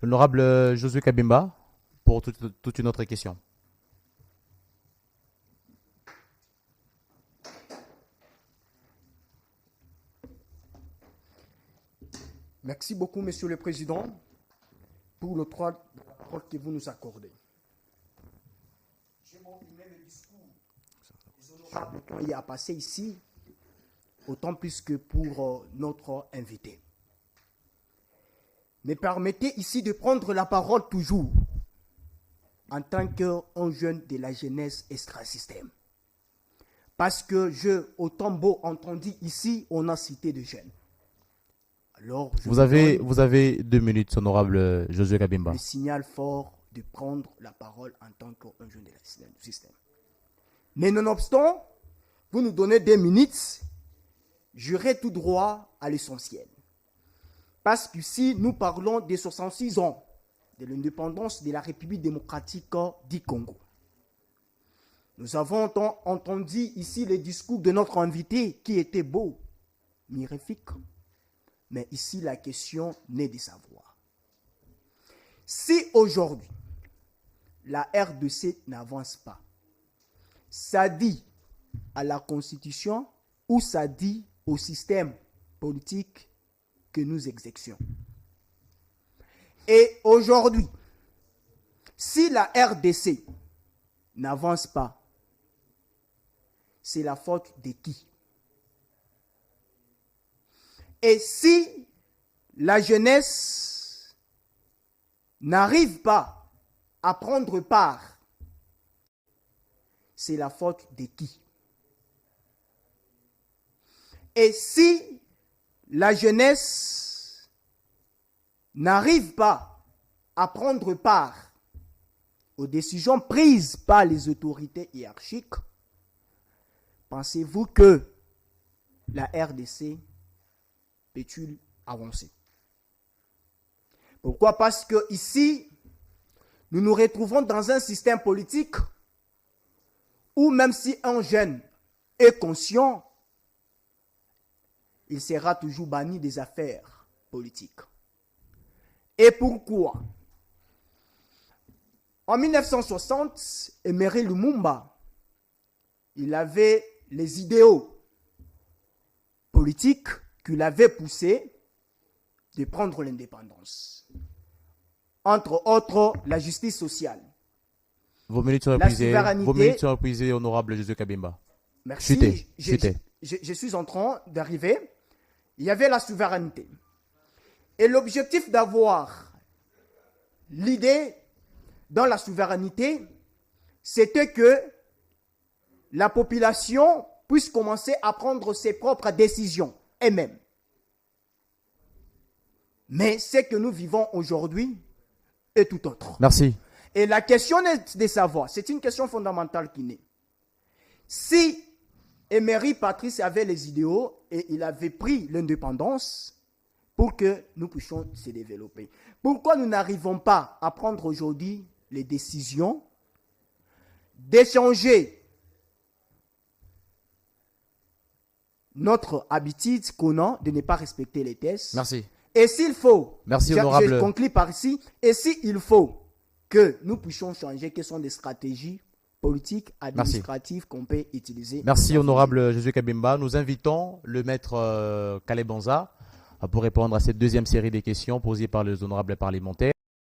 L'honorable Josué Kabimba, pour toute une autre question. Merci beaucoup, Monsieur le Président, pour le droit de parole que vous nous accordez. J'ai mentionné le discours des honorables qui a passé ici, autant plus que pour notre invité. Mais permettez ici de prendre la parole toujours en tant qu'un jeune de la jeunesse extra-système. Parce que autant beau entendu ici, on a cité des jeunes. Alors, Vous avez 2 minutes, honorable Josué Kabimba. le signal fort de prendre la parole en tant qu'un jeune de la système. Mais nonobstant, vous nous donnez 2 minutes, j'irai tout droit à l'essentiel. Parce qu'ici, nous parlons des 66 ans de l'indépendance de la République démocratique du Congo. Nous avons entendu ici les discours de notre invité qui étaient beaux, mirifiques. Mais ici, la question n'est de savoir. Si aujourd'hui, la RDC n'avance pas, ça dit à la Constitution ou ça dit au système politique que nous exécutions. Et aujourd'hui, si la RDC n'avance pas, c'est la faute de qui? Et si la jeunesse n'arrive pas à prendre part, c'est la faute de qui? Et si la jeunesse n'arrive pas à prendre part aux décisions prises par les autorités hiérarchiques, pensez-vous que la RDC peut-il avancer? Pourquoi? Parce que ici, nous nous retrouvons dans un système politique où même si un jeune est conscient, il sera toujours banni des affaires politiques. Et pourquoi? En 1960, Emery Lumumba, il avait les idéaux politiques qui l'avaient poussé de prendre l'indépendance. Entre autres, la justice sociale. Vos minutes sont épuisées, honorable Josué Kabimba. Merci. Je suis en train d'arriver. Il y avait la souveraineté. Et l'objectif d'avoir l'idée dans la souveraineté, c'était que la population puisse commencer à prendre ses propres décisions elle-même. Mais ce que nous vivons aujourd'hui est tout autre. Merci. Et la question est de savoir, c'est une question fondamentale qui naît. Si Emery Patrice avait les idéaux et il avait pris l'indépendance pour que nous puissions se développer, pourquoi nous n'arrivons pas à prendre aujourd'hui les décisions d'échanger notre habitude qu'on a de ne pas respecter les tests? Merci. Et s'il faut, merci, honorable. Je conclue par ici, et s'il faut que nous puissions changer, quelles sont des stratégies politiques, administratives qu'on peut utiliser? Merci, honorable Josué Kabimba. Nous invitons le maître Caleb Banza pour répondre à cette deuxième série des questions posées par les honorables parlementaires.